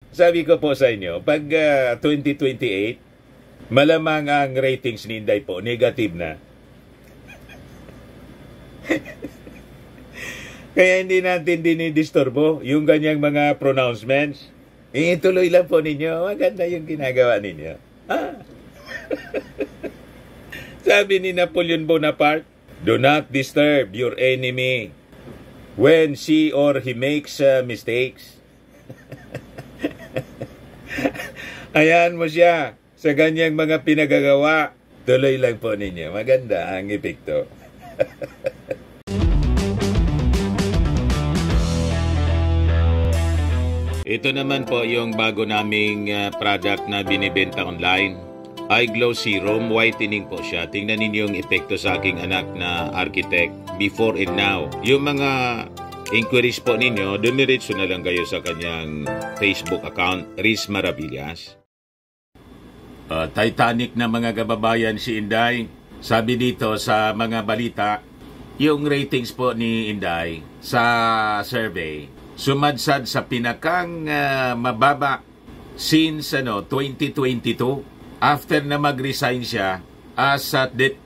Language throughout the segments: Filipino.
Sabi ko po sa inyo, pag 2028, malamang ang ratings ni Inday po, negative na. Kaya hindi natin dinidisturbo yung ganyang mga pronouncements. Ituloy lang po ninyo. Maganda yung ginagawa ninyo. Sabi ni Napoleon Bonaparte, do not disturb your enemy when she or he makes mistakes. Ayan mo siya sa ganyang mga pinagagawa. Tuloy lang po ninyo. Maganda ang epekto. Ito naman po yung bago naming product na binibenta online. iGlow Serum, whitening po siya. Tingnan ninyo yung epekto sa aking anak na architect before and now. Yung mga inquiries po ninyo, dumiretso na lang kayo sa kanyang Facebook account, Riz Maravillas. Titanic na mga kababayan si Inday. Sabi dito sa mga balita, yung ratings po ni Inday sa survey, sumadsad sa pinakang mababa since 2022 after na mag-resign siya as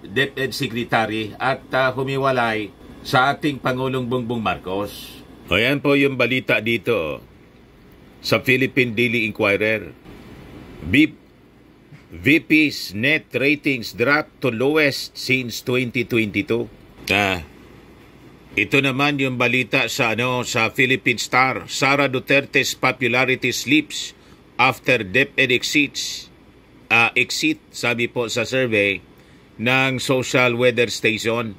DepEd Secretary at humiwalay sa ating Pangulong Bongbong Marcos. Ayan po yung balita dito sa Philippine Daily Inquirer. VP's net ratings dropped to lowest since 2022. Ito naman yung balita sa sa Philippine Star. Sara Duterte's popularity slips after DepEd exit, sabi po sa survey ng Social Weather Station.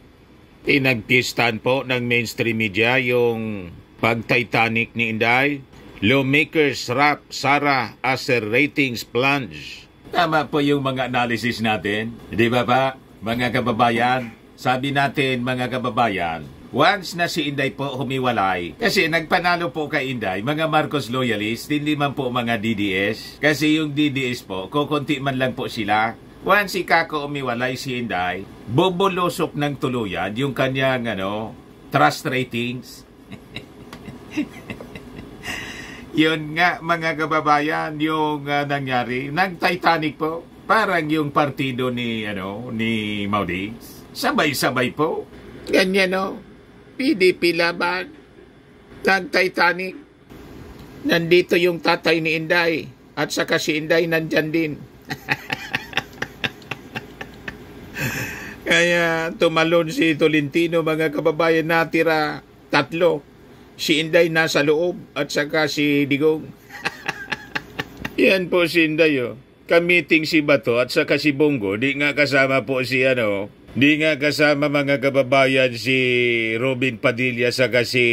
Pinagpistan po ng mainstream media yung pag-Titanic ni Inday. Lawmakers rap Sara as her ratings plunge. Tama po yung mga analysis natin. Di ba pa, mga kababayan? Sabi natin, mga kababayan, once na si Inday po humiwalay, kasi nagpanalo po kay Inday, mga Marcos loyalist, hindi man po mga DDS, kasi yung DDS po, kukunti man lang po sila. Once si Kako humiwalay si Inday, bubulusok ng tuluyan yung kanyang trust ratings. Yun nga, mga kababayan, yung nangyari, nag-Titanic po, parang yung partido ni Maudix. Sabay-sabay po. Ganyan PDP laban. Nag-Titanic. Nandito yung tatay ni Inday. At saka si Inday nandyan din. Kaya tumalon si Tolentino, mga kababayan, natira 3. Si Inday nasa loob at saka si Digong. Yan po si Inday Kamiting si Bato at saka si Bongo. Di nga kasama po si Di nga kasama, mga kababayan, si Robin Padilla saka si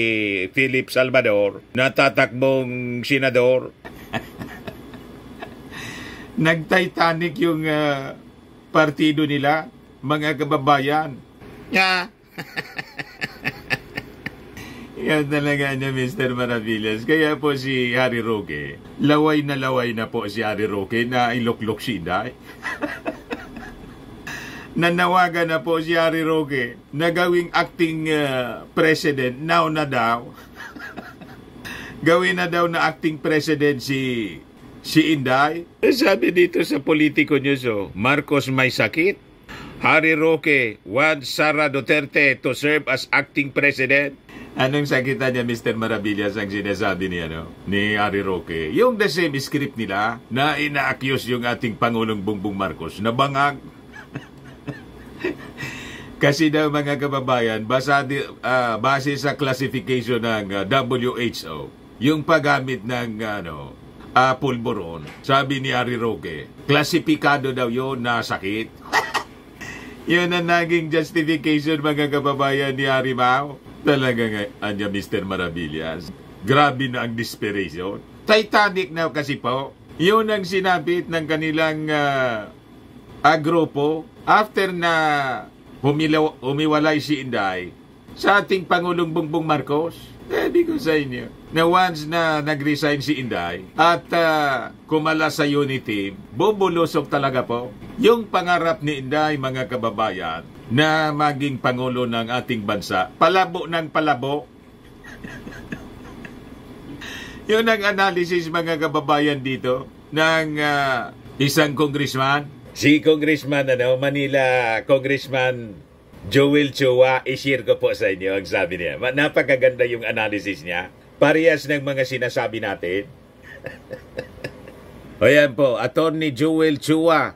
Philip Salvador, natatakbong senador. Nag-Titanic yung partido nila, mga kababayan. Yan talaga niya, Mr. Maravillas. Kaya po si Harry Roque, laway na po si Harry Roque na iluklok si Inday. Nanawagan na po si Harry Roque na gawing acting president now na daw. Gawin na daw na acting president si Inday. Sabi dito sa Politico News, Marcos may sakit. Harry Roque wants Sara Duterte to serve as acting president. Anong sakita niya, Mr. Maravillas, ang sinasabi ni Harry Roque? Yung the same script nila na ina-accuse yung ating Pangulong Bongbong Marcos na bangag. Kasi daw, mga kababayan, base sa classification ng WHO, yung paggamit ng pulburon, sabi ni Harry Roque, klasipikado daw yun na sakit. Yun ang naging justification, mga kababayan, ni Harry Mao. Talaga nga, Mr. Maravillas. Grabe na ang desperation. Titanic na kasi po. Yun ang sinabit ng kanilang grupo after na humiwalay si Inday sa ating Pangulong Bongbong Marcos. Sabi ko sa inyo, na once na nag-resign si Inday at kumala sa unity, bubulusok talaga po yung pangarap ni Inday, mga kababayan, na maging Pangulo ng ating bansa. Palabo ng palabo. Yun ang analysis, mga kababayan, dito ng isang congressman. Si Congressman, Manila Congressman Joel Chua, i-share ko po sa inyo ang sabi niya. Napakaganda yung analysis niya. Parehas ng mga sinasabi natin. O yan po, Attorney Joel Chua,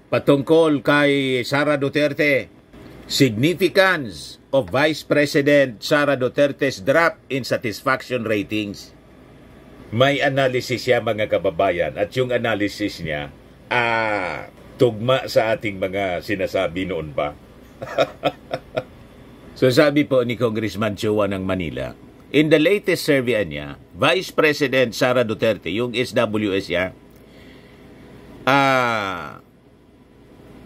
patungkol kay Sara Duterte. Significance of Vice President Sara Duterte's drop in satisfaction ratings. May analysis siya, mga kababayan, at yung analysis niya, tugma sa ating mga sinasabi noon pa. So sabi po ni Congressman Chua ng Manila, in the latest survey niya, Vice President Sara Duterte, yung SWS niya,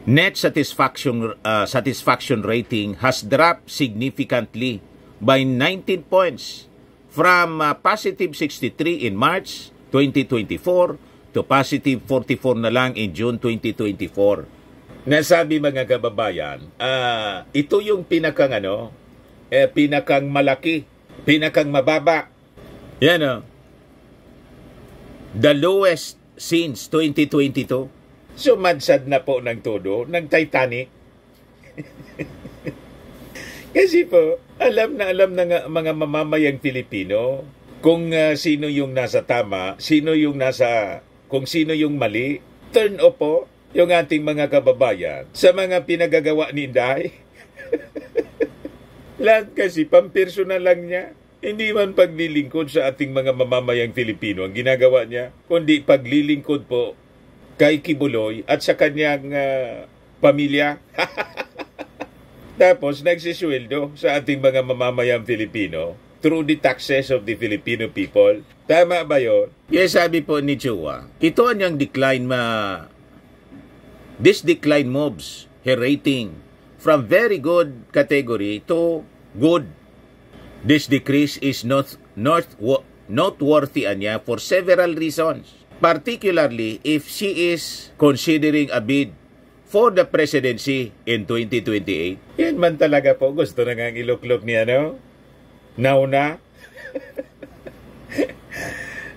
net satisfaction rating has dropped significantly by 19 points from positive 63 in March 2024 to positive 44 na lang in June 2024. Nasabi, mga kababayan, ito yung pinakang malaki, pinakang mababa. Yan the lowest since 2022. Sumadsad na po ng todo ng Titanic. Kasi po, alam na mga mamamayang Pilipino kung sino yung nasa tama, kung sino yung mali. Turn off po yung ating mga kababayan sa mga pinagagawa ni Inday. Lahat kasi pampersonal lang niya. Hindi man paglilingkod sa ating mga mamamayang Pilipino ang ginagawa niya, kundi paglilingkod po kay Kibuloy at sa kanyang pamilya. Tapos nagsisweldo sa ating mga mamamayang Filipino through the taxes of the Filipino people. Tama ba yun? Yes, sabi po ni Chua, ito ang decline this decline moves her rating from very good category to good. This decrease is noteworthy anya for several reasons. Particularly if she is considering a bid for the presidency in 2028. Yan man talaga po. Gusto na nga iluklok niya, nauna.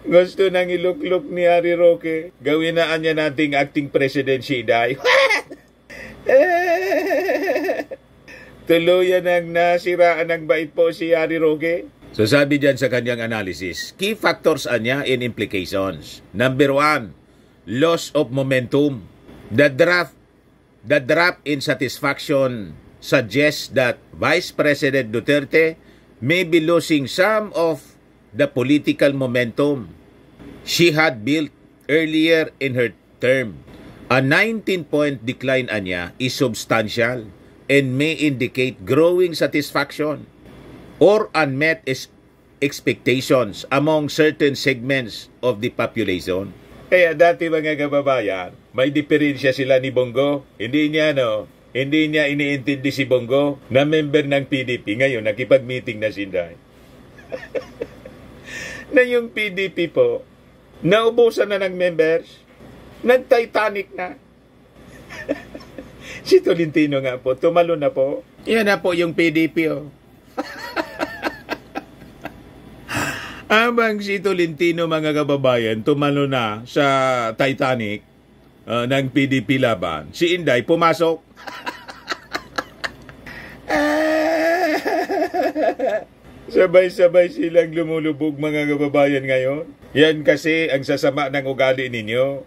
Gusto nang iluklok ni Harry Roque. Gawin na niya nating acting presidency, Day. Tuluyan ang nasiraan ng bait po si Harry Roque. So sabi dyan sa kanyang analysis, key factors niya in implications. Number 1, loss of momentum. The drop in satisfaction suggests that Vice President Duterte may be losing some of the political momentum she had built earlier in her term. A 19-point decline niya is substantial and may indicate growing satisfaction or unmet expectations among certain segments of the population. Kaya dati, mga kababayan, may diferensya sila ni Bongo. Hindi niya iniintindi si Bongo na member ng PDP. Ngayon, nakipag-meeting na si Inday. Na yung PDP po, naubusan na ng members, nag-Titanic na. Si Tolentino nga po, tumalo na po. Yan na po yung PDP, Habang si Tolentino, mga kababayan, tumalo na sa Titanic ng PDP laban, si Inday pumasok. Sabay-sabay silang lumulubog, mga kababayan, ngayon. Yan kasi ang sasama ng ugali ninyo.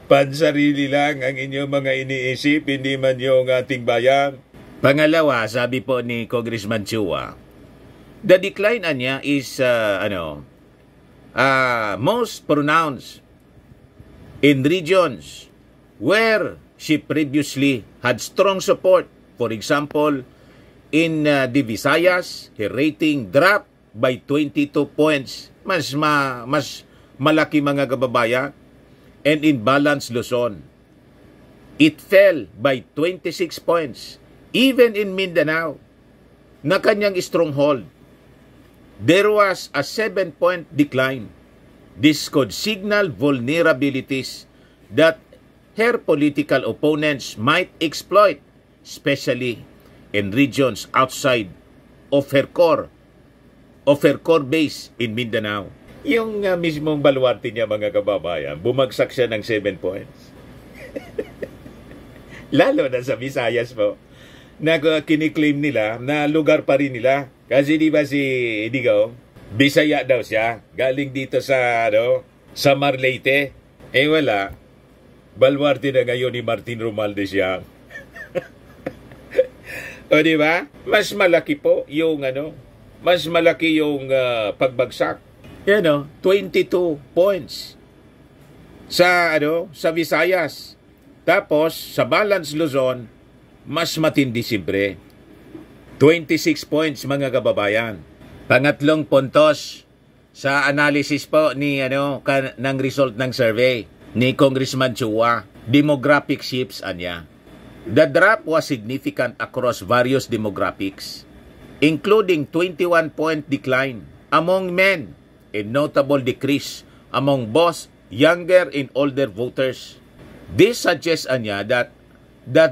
Pansarili lang ang inyong mga iniisip, hindi man yung ating bayan. Pangalawa, sabi po ni Congressman Chua, the decline niya is most pronounced in regions where she previously had strong support. For example, in the Visayas, her rating dropped by 22 points. Mas malaki, mga kababayan. And in Balance Luzon, it fell by 26 points. Even in Mindanao, na kanyang stronghold, there was a 7-point decline. This could signal vulnerabilities that her political opponents might exploit, especially in regions outside of her core of her core base in Mindanao. Yung mismong baluarte niya, mga kababayan, bumagsak siya ng 7 points. Lalo na sa Visayas po, na kiniklaim nila na lugar pa rin nila. Kasi di ba si Digong, Bisaya daw siya, galing dito sa Samar Leyte. Wala, baluarte na ngayon ni Martin Romualdez siya. O di ba? Mas malaki po yung mas malaki yung pagbagsak. 22 points sa sa Visayas. Tapos sa Balance Luzon, mas matindi siyempre. 26 points, mga kababayan. Pangatlong puntos sa analysis po ni ng result ng survey ni Congressman Chua, demographic shifts anya. The drop was significant across various demographics, including 21-point decline among men and notable decrease among both younger and older voters. This suggests anya that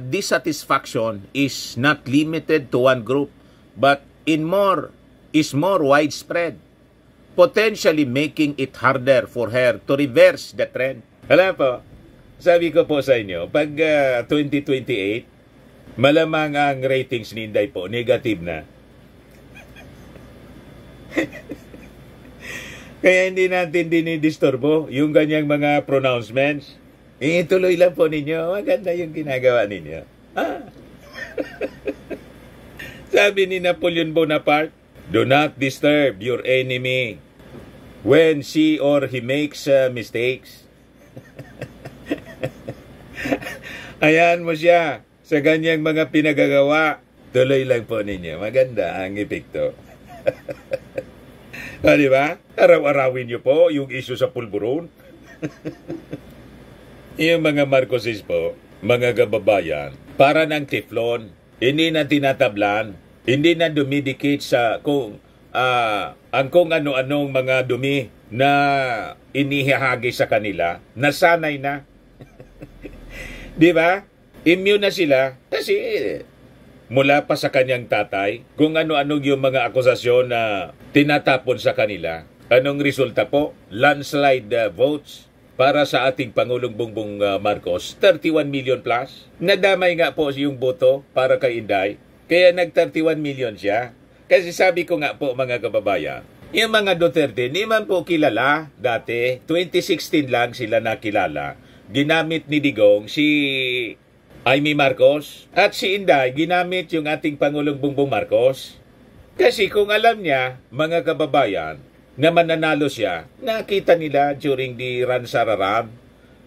dissatisfaction is not limited to one group but is more widespread, potentially making it harder for her to reverse the trend. Alam po, sabi ko po sa inyo, pag 2028, malamang ang ratings ni Inday po, negative na. Kaya hindi natin dinidisturbo yung ganyang mga pronouncements. Tuloy lang po ninyo, maganda yung ginagawa ninyo. Sabi ni Napoleon Bonaparte, do not disturb your enemy when she or he makes mistakes. Ayan mo siya sa ganyang mga pinagagawa. Tuloy lang po ninyo. Maganda ang epekto. Di ba? Araw-arawin niyo po yung issue sa pulburon. Yung mga Marcoses po, mga kababayan, para ng teflon, hindi na tinatablan, hindi na dumidikit sa kung ano-anong mga dumi na inihahagi sa kanila, nasanay na. Di ba? Immune na sila kasi mula pa sa kanyang tatay, kung ano-anong yung mga akusasyon na tinatapon sa kanila. Anong resulta po? Landslide votes para sa ating Pangulong Bongbong Marcos, 31 million plus. Nadamay nga po yung boto para kay Inday. Kaya nag-31 million siya. Kasi sabi ko nga po, mga kababayan, yung mga Duterte, di man po kilala dati. 2016 lang sila nakilala. Ginamit ni Digong si Amy Marcos at si Inday, ginamit yung ating Pangulong Bongbong Marcos. Kasi kung alam niya, mga kababayan, na mananalo siya, nakita nila during the Ransararam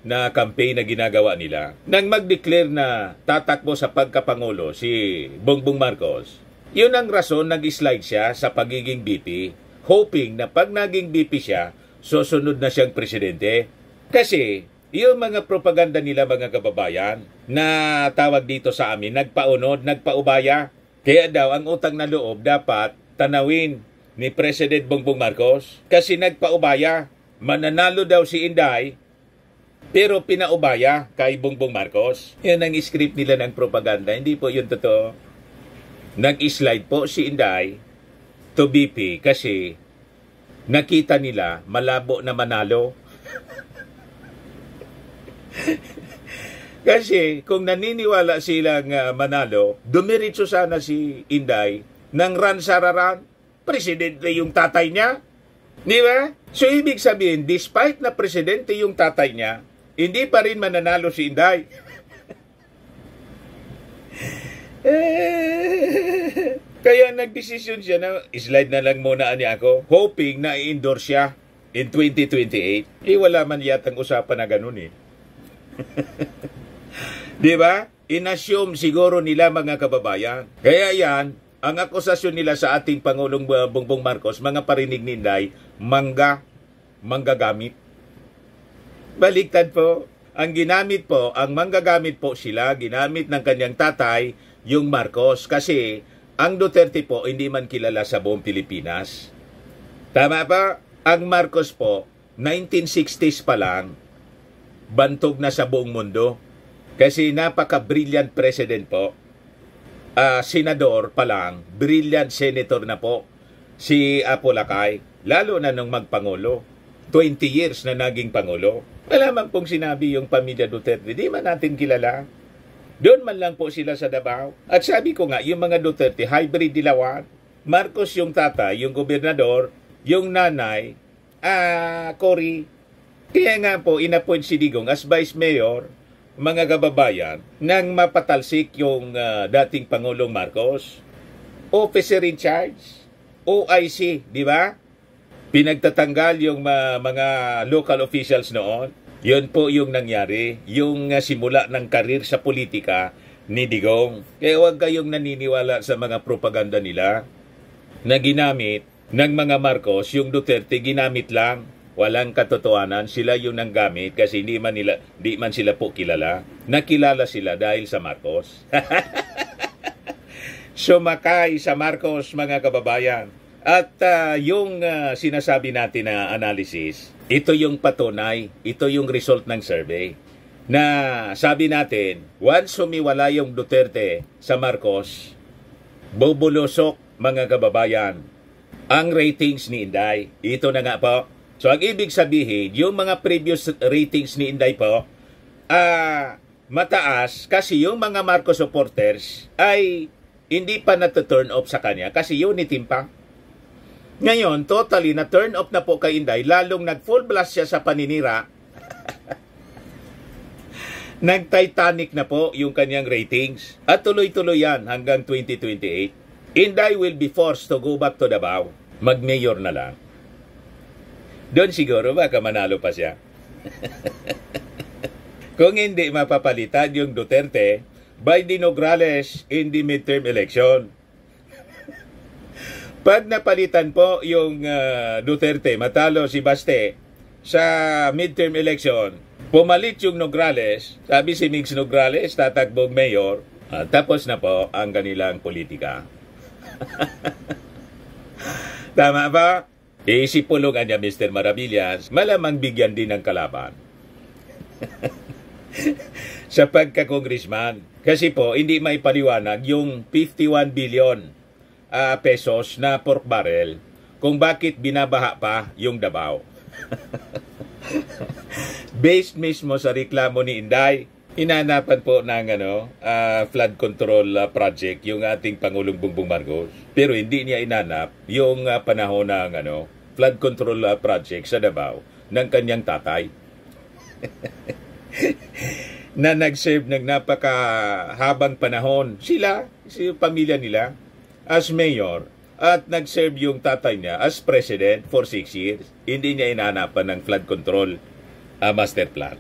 na campaign na ginagawa nila. Nang mag-declare na tatakbo sa pagkapangulo si Bongbong Marcos, yun ang rason nag-slide siya sa pagiging VP, hoping na pag naging VP siya, susunod na siyang presidente. Kasi yung mga propaganda nila, mga kababayan, na tawag dito sa amin, nagpaunod, nagpaubaya. Kaya daw ang utang na loob dapat tanawin ni President Bongbong Marcos kasi nagpaubaya. Mananalo daw si Inday pero pinaubaya kay Bongbong Marcos. Yan ang script nila ng propaganda. Hindi po yun totoo. Nag-slide po si Inday to BP kasi nakita nila malabo na manalo. Kasi kung naniniwala silang manalo, dumiritso sana si Inday ng ransararan. Presidente yung tatay niya. Di ba? So ibig sabihin, despite na presidente yung tatay niya, hindi pa rin mananalo si Inday. Kaya nagdesisyon siya na slide na lang muna niya ako, hoping na i-endorse siya in 2028. Wala man yatang usapan na ganun eh. Di ba? Inassume siguro nila, mga kababayan. Kaya yan, ang akusasyon nila sa ating Pangulong Bongbong Marcos, mga parinig ni Inday, manggagamit. Baliktad po. Ang ginamit po, ang manggagamit po sila, ginamit ng kanyang tatay, yung Marcos. Kasi ang Duterte po, hindi man kilala sa buong Pilipinas. Tama pa? Ang Marcos po, 1960s pa lang, bantog na sa buong mundo. Kasi napaka-brilliant president po. Senador pa lang, brilliant senator na po. si Apolacay, lalo na nung magpangulo. 20 years na naging pangulo. Wala man pong sinabi yung pamilya Duterte, di man natin kilala. Doon man lang po sila sa Davao. At sabi ko nga, yung mga Duterte, hybrid dilawan. Marcos yung tata, yung gobernador, yung nanay, Cory. Kaya nga po, inappoint si Digong as vice mayor, mga kababayan, nang mapatalsik yung dating Pangulong Marcos. Officer in charge, OIC, di ba? Pinagtatanggal yung mga local officials noon. Yun po yung nangyari, yung simula ng karir sa politika ni Digong. Kaya huwag kayong naniniwala sa mga propaganda nila na ginamit ng mga Marcos. Yung Duterte ginamit lang, walang katotohanan. Sila yung nanggamit kasi di man sila po kilala. Nakilala sila dahil sa Marcos. Sumakay sa Marcos, mga kababayan. At yung sinasabi natin na analysis, ito yung patunay, ito yung result ng survey. Na sabi natin, once sumiwala yung Duterte sa Marcos, bubulusok, mga kababayan, ang ratings ni Inday. Ito na nga po. So ang ibig sabihin, yung mga previous ratings ni Inday po, mataas kasi yung mga Marcos supporters ay hindi pa na-turn off sa kanya kasi unity pa. Ngayon, totally na-turn off na po kay Inday, lalong nag-full blast siya sa paninira. Nag-Titanic na po yung kanyang ratings. At tuloy-tuloy yan hanggang 2028. Inday will be forced to go back to Davao. Mag-mayor na lang. Doon siguro baka manalo pa siya. Kung hindi mapapalitan yung Duterte by the Nograles in the midterm election. Pag napalitan po yung Duterte, matalo si Baste sa midterm election, pumalit yung Nograles, sabi si Mix Nograles, tatakbong mayor, tapos na po ang kanilang politika. Tama ba? Isipulungan niya Mr. Maravillas, malamang bigyan din ng kalaban. Sa pagka-congressman. Kasi po, hindi may paliwanag yung 51 billion pesos na pork barrel kung bakit binabaha pa yung Davao. Based mismo sa reklamo ni Inday, hinanapan po ng flood control project yung ating Pangulong Bongbong Marcos. Pero hindi niya inanap yung panahon ng flood control project sa Davao ng kanyang tatay. Na nag-serve ng napakahabang panahon. Sila, pamilya nila, as mayor, at nag-serve yung tatay niya as president for 6 years. Hindi niya inanapan ng flood control master plan.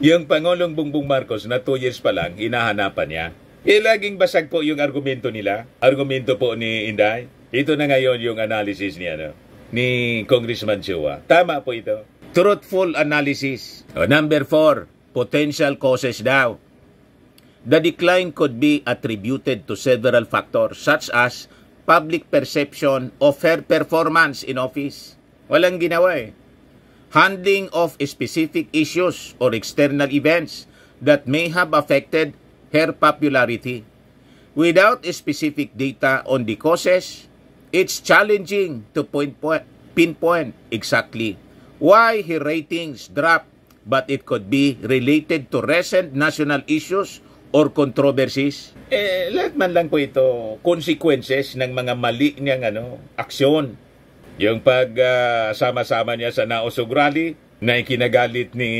Yung Pangulong Bongbong Marcos na 2 years pa lang, hinahanapan niya. Laging basag po yung argumento nila. Argumento po ni Inday. Ito na ngayon yung analysis ni Congressman Chua. Tama po ito. Truthful analysis. Number 4, potential causes daw. The decline could be attributed to several factors such as public perception of her performance in office. Walang ginawa Handling of specific issues or external events that may have affected her popularity. Without specific data on the causes, it's challenging to pinpoint exactly why her ratings dropped, but it could be related to recent national issues or controversies. Lahat man lang po ito consequences ng mga mali niyang aksyon. Yung sama-sama niya sa Naosog Rally na ikinagalit ni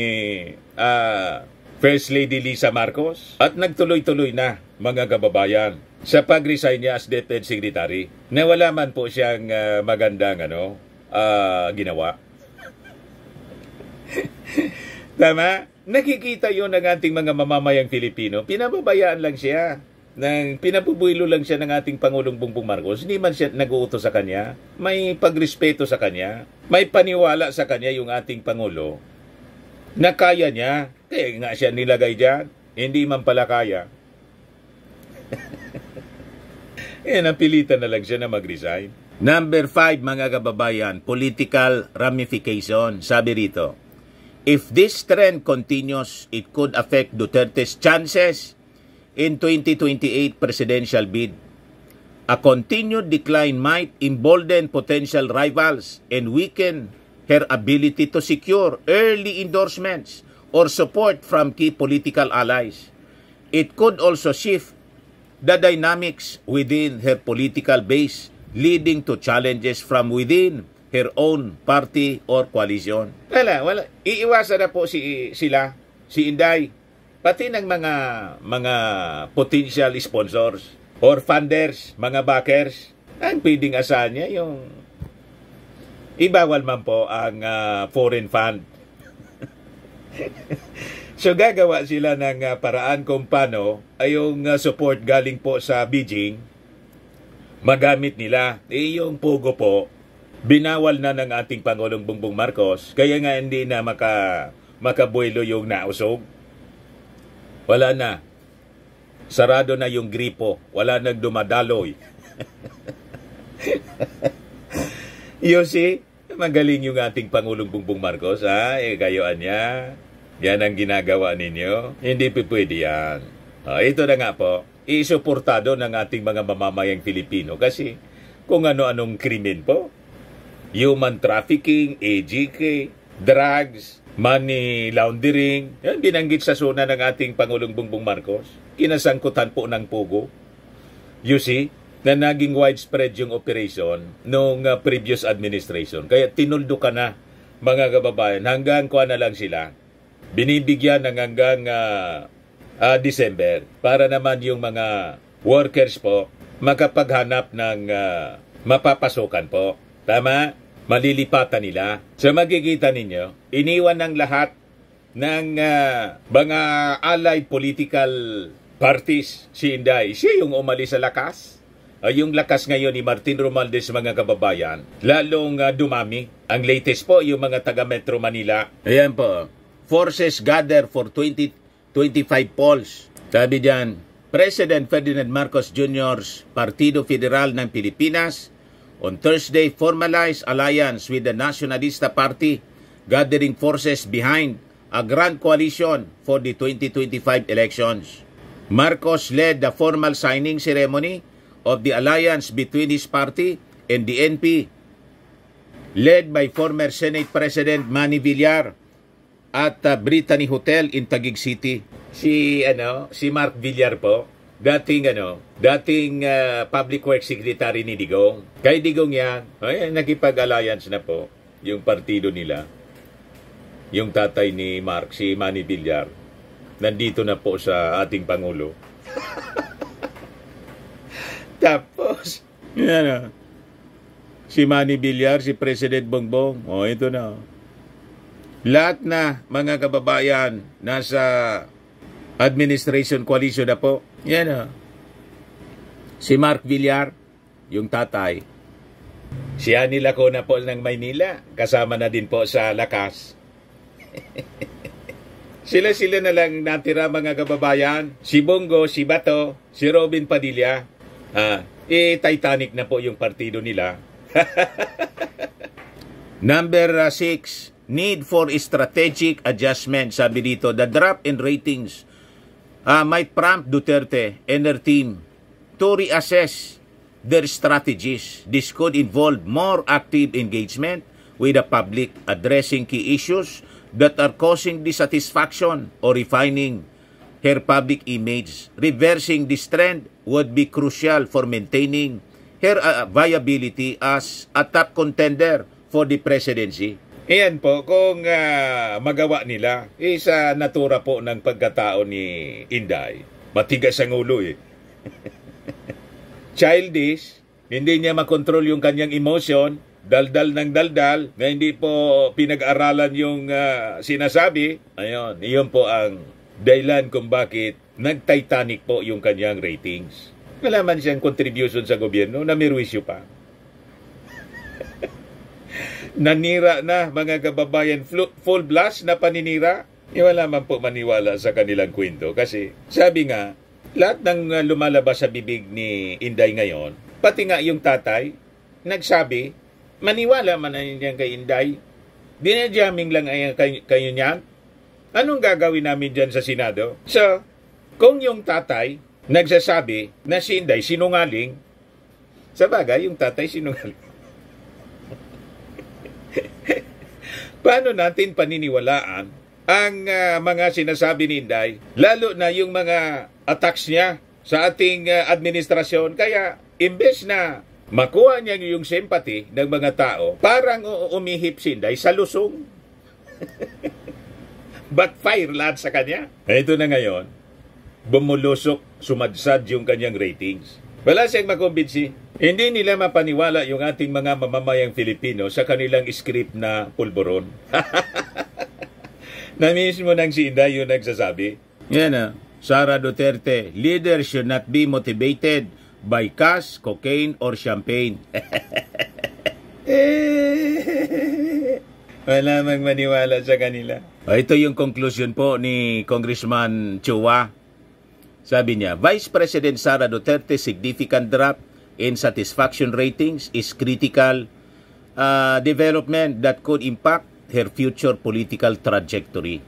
First Lady Lisa Marcos at nagtuloy-tuloy na, mga kababayan, sa pag-resign niya as Deputy Secretary na wala man po siyang magandang ginawa. Tama? Nakikita yon ng ating mga mamamayang Pilipino. Pinababayaan lang siya. Pinabubuilo lang siya ng ating Pangulong Bongbong Marcos. Hindi man siya nag-uutos sa kanya. May pagrespeto sa kanya. May paniwala sa kanya yung ating Pangulo na kaya niya. Kaya nga siya nilagay dyan. Hindi man pala kaya. Napilitan na lang siya na mag-resign. Number 5, mga kababayan, political ramification. Sabi rito, if this trend continues, it could affect Duterte's chances in 2028 presidential bid. A continued decline might embolden potential rivals and weaken her ability to secure early endorsements or support from key political allies. It could also shift the dynamics within her political base, leading to challenges from within her own party or coalition. Wala. Iiwasan na po si Inday, pati ng mga potential sponsors or funders, mga backers. Ang pwedeng asahan niya yung ibawal man po ang foreign fund. So gagawa sila ng paraan kung paano ay yung support galing po sa Beijing magamit nila. Yung Pogo po, binawal na ng ating Pangulong Bongbong Marcos, kaya nga hindi na makabuelo yung nausog. Wala na. Sarado na yung gripo. Wala nang dumadaloy. You see, magaling yung ating Pangulong Bongbong Marcos. Gayaan niya. Yan ang ginagawa ninyo. Hindi pwede yan. Ito na nga po. Isuportado ng ating mga mamamayang Filipino. Kasi kung ano-anong krimen po. Human trafficking, AGK, drugs, money laundering. Yan binanggit sa suna ng ating Pangulong Bongbong Marcos. Kinasangkutan po ng Pogo. You see, na naging widespread yung operation nung previous administration. Kaya tinuldo ka na, mga kababayan, hanggang kuha na lang sila. Binibigyan ng hanggang December para naman yung mga workers po makapaghanap ng mapapasokan po. Tama? Malilipatan nila. So makikita ninyo, iniwan ng lahat ng mga allied political parties si Inday. Siya yung umalis sa lakas. Yung lakas ngayon ni Martin Romualdez, mga kababayan, lalong dumami. Ang latest po, yung mga taga Metro Manila. Ayan po. Forces gather for 2025 polls. Sabi dyan, President Ferdinand Marcos Jr.'s Partido Federal ng Pilipinas on Thursday formalized alliance with the Nacionalista Party, gathering forces behind a grand coalition for the 2025 elections. Marcos led the formal signing ceremony of the alliance between his party and the NP, led by former Senate President Manny Villar at Brittany Hotel in Taguig City. Si Mark Villar po, dating Public Works Secretary ni Digong. Kay Digong yan, nakipag-alliance na po yung partido nila. Yung tatay ni Mark, si Manny Villar, nandito na po sa ating Pangulo. Tapos, si Manny Villar, si President Bongbong, ito na. Lahat na, mga kababayan, nasa administration coalition na po. Yan. Si Mark Villar, yung tatay. Si Annie Lacona po ng Maynila, kasama na din po sa lakas. Sila na lang natira, mga kababayan. Si Bongo, si Bato, si Robin Padilla. Titanic na po yung partido nila. Number 6, need for strategic adjustment. Sabi dito, the drop in ratings might prompt Duterte and her team to reassess their strategies. This could involve more active engagement with the public, addressing key issues that are causing dissatisfaction or refining her public image. Reversing this trend would be crucial for maintaining her viability as a top contender for the presidency. Ayan po, kung magawa nila, sa natura po ng pagkatao ni Inday, matigas ang ulo Childish, hindi niya makontrol yung kanyang emotion, daldal ng daldal, na hindi po pinag-aralan yung sinasabi. Ayun, iyon po ang dahilan kung bakit nag-Titanic po yung kanyang ratings. Wala man siyang contribution sa gobyerno, namirwisyo pa. Nanira na, mga kababayan, full blast na paninira. Wala man po maniwala sa kanilang kwento. Kasi sabi nga, lahat ng lumalabas sa bibig ni Inday ngayon, pati nga yung tatay, nagsabi, maniwala man na yan kay Inday. Dinadyamming lang kayo niyan. Anong gagawin namin dyan sa Senado? So, kung yung tatay nagsasabi na si Inday sinungaling, Sa bagay, yung tatay sinungaling. Paano natin paniniwalaan ang mga sinasabi ni Inday, lalo na yung mga attacks niya sa ating administrasyon? Kaya, imbes na makuha niya yung sympathy ng mga tao, parang umihip si Inday sa lusong. Backfire lahat sa kanya. Ito na ngayon, bumulusok, sumadsad yung kanyang ratings. Wala siyang makumbinsi. Hindi nila mapaniwala yung ating mga mamamayang Filipino sa kanilang script na pulburon. Na mismo nang si Inday yung nagsasabi. Yan Sara Duterte, leaders should not be motivated by cash, cocaine, or champagne. Wala mang maniwala sa kanila. Ito yung conclusion po ni Congressman Chua. Sabi niya, Vice President Sara Duterte significant drop in satisfaction ratings is critical development that could impact her future political trajectory.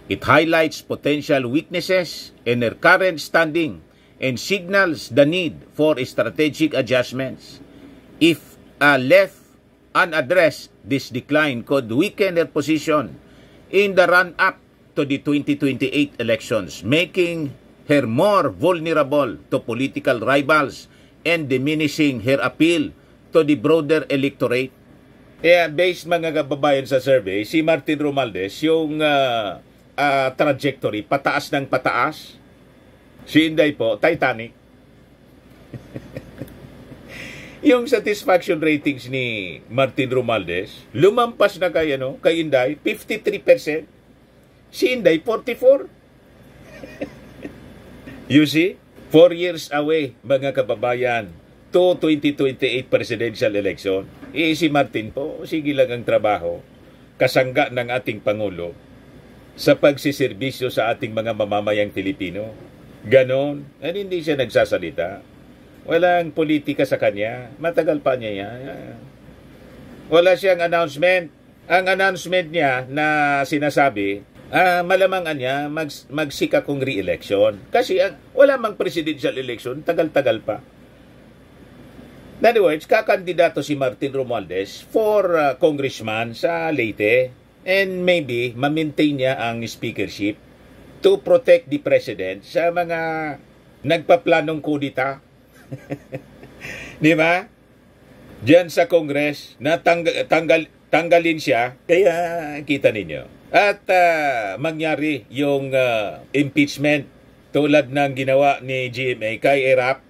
It highlights potential weaknesses in her current standing and signals the need for strategic adjustments. If left unaddressed, this decline could weaken her position in the run-up to the 2028 elections, making her more vulnerable to political rivals and diminishing her appeal to the broader electorate. Kaya based mga kababayan sa survey, si Martin Romualdez, yung trajectory, pataas ng pataas. Si Inday po, Titanic. Yung satisfaction ratings ni Martin Romualdez, lumampas na kay Inday, 53%. Si Inday, 44%. You see? 4 years away, mga kababayan, to 2028 presidential election. Si Martin po, sige lang ang trabaho, kasangga ng ating Pangulo, sa pagsiservisyo sa ating mga mamamayang Pilipino. Ganon. At hindi siya nagsasalita. Walang politika sa kanya. Matagal pa niya yan. Wala siyang announcement. Ang announcement niya na sinasabi, malamang niya magsika kong re-election. Kasi wala mang presidential election, tagal-tagal pa. In other words, kakandidato si Martin Romualdez for congressman sa Leyte, and maybe ma-maintain niya ang speakership to protect the president sa mga nagpaplanong kudita. Di ba? Diyan sa Congress, na tanggalin siya, kaya kita ninyo. At mangyari yung impeachment tulad ng ginawa ni GMA kay Erap.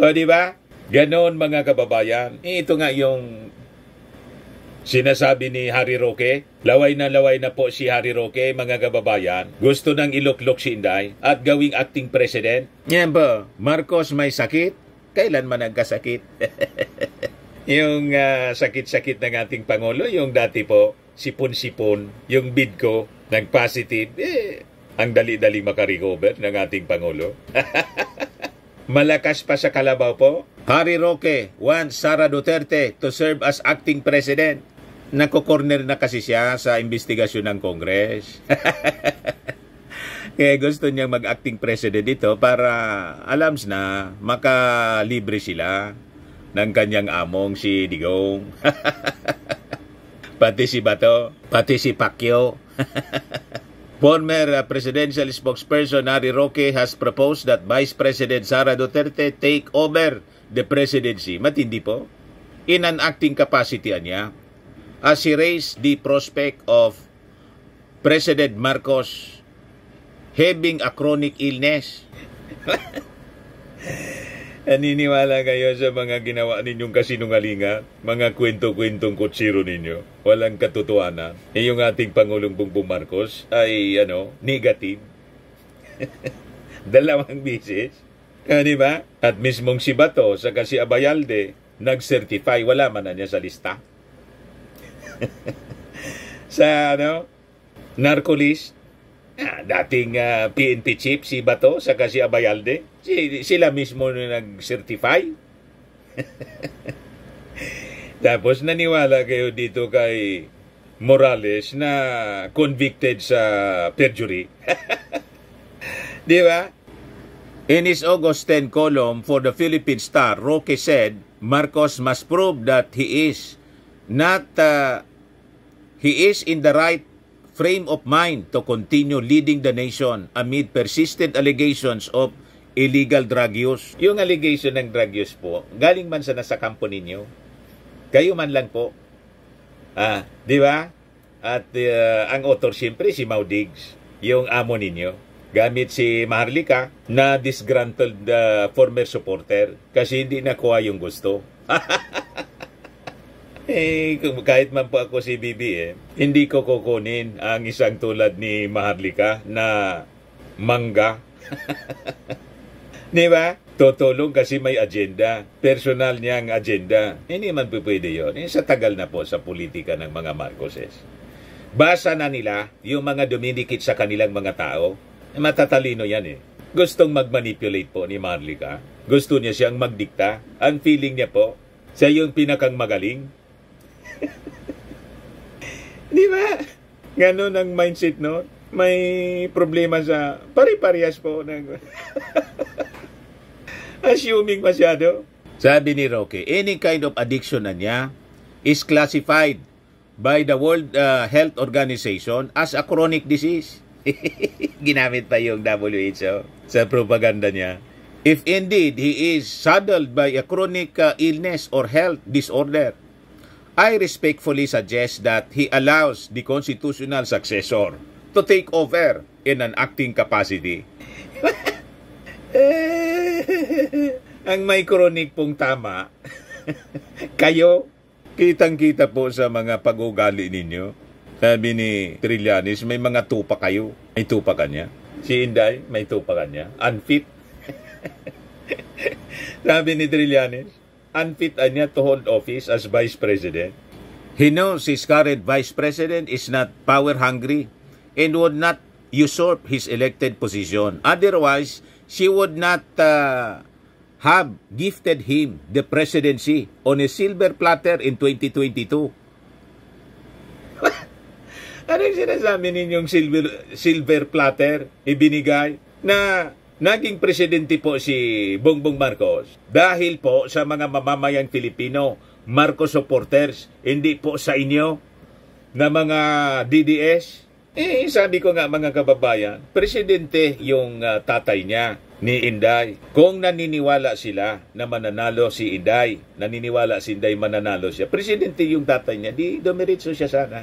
O di ba? Ganon mga kababayan. Ito nga yung sinasabi ni Harry Roque. Laway na po si Harry Roque, mga kababayan. Gusto nang iluklok si Inday at gawing acting president. Yan ba? Marcos may sakit? Kailan man nagkasakit? Yung sakit-sakit ng ating Pangulo, yung dati po, sipon-sipon, yung bidko, nag-positive, ang dali-dali makarecover ng ating Pangulo. Malakas pa sa kalabaw po. Harry Roque wants Sara Duterte to serve as acting president. Nako-corner na kasi siya sa investigasyon ng Congress. Kaya gusto niya mag-acting president dito para alams na makalibre sila ng kanyang among si Digong. Pati si Bato, pati si Pacquiao. Former presidential spokesperson Harry Roque has proposed that Vice President Sara Duterte take over the presidency. Matindi po. In an acting capacity niya, as he raised the prospect of President Marcos having a chronic illness. Naniniwala kayo sa mga ginawa ninyong kasinungalingan, mga kwento-kwentong kutsiro ninyo, walang katotohanan. Yung ating Pangulong Bongbong Marcos ay negative. Dalawang bisis. Di ba? At mismong si Bato sa si Abayalde nag-certify, wala man na niya sa lista. Sa narcolist, dating PNP chief si Bato sa si Abayalde, sila mismo na nag-certify. Tapos naniwala kayo dito kay Morales na convicted sa perjury. Di ba? In his August 10 column for the Philippine Star, Roque said Marcos must prove that he is in the right frame of mind to continue leading the nation amid persistent allegations of illegal drug use. Yung allegation ng drug use po, galing man sa nasa kampo ninyo, kayo man lang po. Di ba? At ang author siyempre si Mau Diggs, yung amo ninyo. Gamit si Maharlika na disgruntled former supporter kasi hindi nakuha yung gusto. Kahit man po ako si BBM, hindi ko kukunin ang isang tulad ni Maharlika na mangga. Di ba? Tutulong kasi may agenda. Personal niyang agenda. Hindi man po pwede yun. Sa tagal na po sa politika ng mga Marcoses. Basa na nila yung mga dumidikit sa kanilang mga tao. Matatalino yan eh. Gustong mag-manipulate po ni Maharlika. Gusto niya siyang magdikta. Ang feeling niya po, siya yung pinakang magaling. Di ba? Ganon ang mindset, no? May problema sa pare-parehas po. Assuming masyado. Sabi ni Roque, any kind of addiction na niya is classified by the World Health Organization as a chronic disease. Ginamit pa yung WHO sa propaganda niya. If indeed he is saddled by a chronic illness or health disorder, I respectfully suggest that he allows the constitutional successor to take over in an acting capacity. Ang may chronic pong tama, kayo, kitang-kita po sa mga pag-ugali ninyo. Sabi ni Trillanes, may mga tupa kayo. May tupa ka niya. Si Inday, may tupa ka niya. Unfit. Sabi ni Trillanes, unfit niya to hold office as Vice President. He knows his current Vice President is not power-hungry and would not usurp his elected position. Otherwise, she would not have gifted him the presidency on a silver platter in 2022. Anong sinasabi ninyong silver platter ibinigay na naging presidente po si Bongbong Marcos dahil po sa mga mamamayang Filipino, Marcos supporters, hindi po sa inyo na mga DDS? Sabi ko nga mga kababayan, presidente yung tatay niya ni Inday. Kung naniniwala sila na mananalo si Inday, naniniwala si Inday mananalo siya, presidente yung tatay niya, di dumiritso siya sana.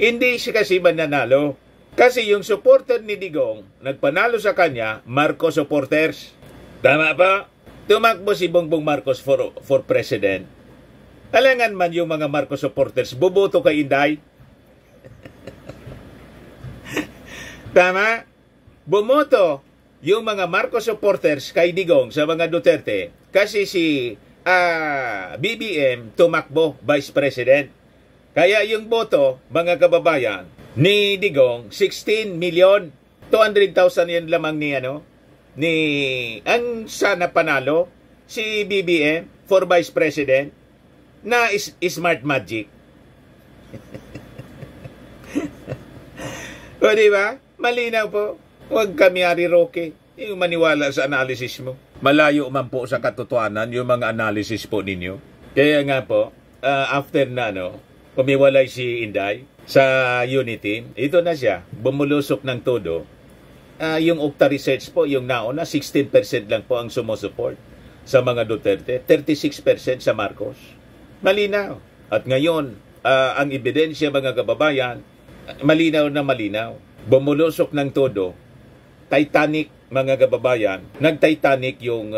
Hindi siya kasi mananalo. Kasi yung supporter ni Digong, nagpanalo sa kanya, Marcos supporters. Tama ba? Tumakbo si Bongbong Marcos for president. Alangan man yung mga Marcos supporters, buboto kay Inday. Tama? Bumoto yung mga Marcos supporters kay Digong sa mga Duterte kasi si BBM tumakbo Vice President. Kaya yung boto, mga kababayan, ni Digong, 16,200,000 yan lamang ang sana panalo si BBM for Vice President na smart magic. O diba? Malinaw po. Huwag kami Ari Roque. Yung maniwala sa analysis mo. Malayo man po sa katotohanan yung mga analysis po ninyo. Kaya nga po, after na umiwalay si Inday sa Unity, ito na siya, bumulusok ng todo. Yung Okta Research po, yung nauna, 16% lang po ang sumusupport sa mga Duterte, 36% sa Marcos. Malinaw. At ngayon, ang ebidensya mga kababayan, malinaw na malinaw. Bumulusok ng todo. Titanic mga kababayan, nag-Titanic yung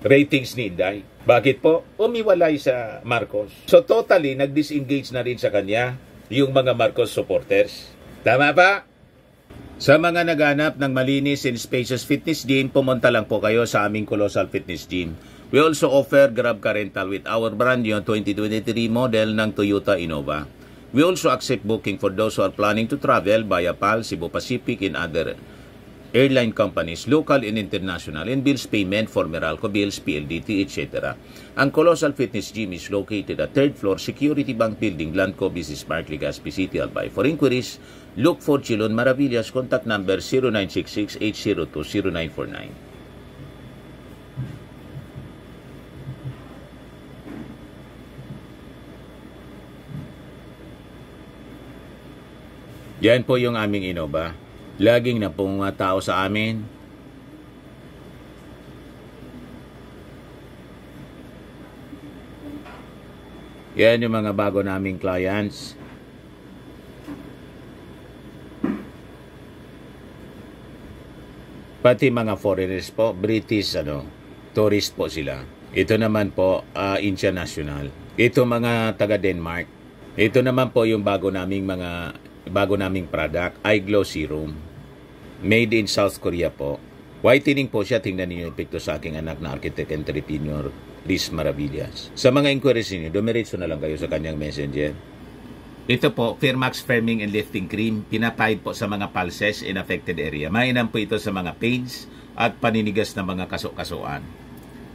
ratings ni Inday. Bakit po? Umiwalay sa Marcos. So totally, nag-disengage na rin sa kanya yung mga Marcos supporters. Tama ba? Sa mga naghanap ng malinis and spacious fitness gym, pumunta lang po kayo sa aming Colossal Fitness Gym. We also offer Grab Car Rental with our brand new 2023 model ng Toyota Innova. We also accept booking for those who are planning to travel via PAL, Cebu Pacific, and other airline companies, local and international, and bills payment for Meralco bills, PLDT, etc. Ang Colossal Fitness Gym is located at 3rd floor, Security Bank Building, Landco Business Park, Legazpi City, Albay. For inquiries, look for Chilon Maravillas. Contact number 0966-802-0949. Yan po yung aming Innova. Laging na pong mga tao sa amin. Yan yung mga bago naming clients. Pati mga foreigners po, British, tourist po sila. Ito naman po, international. Ito mga taga Denmark. Ito naman po yung bago naming product, iGlow Serum. Made in South Korea po. Whitening po siya. Tingnan niyo yung epekto sa aking anak na architect entrepreneur, Liz Maravillas. Sa mga inquiries niyo, dumiretso na lang kayo sa kanyang messenger. Ito po, Firmax Firming and Lifting Cream. Pinapahid po sa mga pulses in affected area. Mainam po ito sa mga pains at paninigas na mga kaso-kasuan.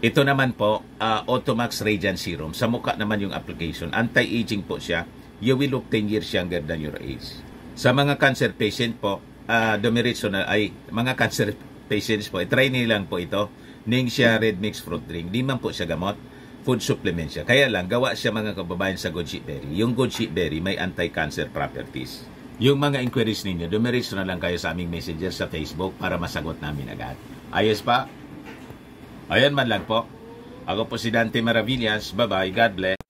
Ito naman po, Automax Radiant Serum. Sa mukha naman yung application. Anti-aging po siya. You will look 10 years younger than your age. Sa mga cancer patient po, mga cancer patients po, try nilang po ito. Ningxia Red Mix Fruit Drink. Di man po siya gamot. Food supplement siya. Kaya lang, gawa siya mga kababayan sa Goji Berry. Yung Goji Berry may anti-cancer properties. Yung mga inquiries ninyo, dumiretso na lang kayo sa aming messenger sa Facebook para masagot namin agad. Ayos pa? Ayan man lang po. Ako po si Dante Maravillas. Bye-bye. God bless.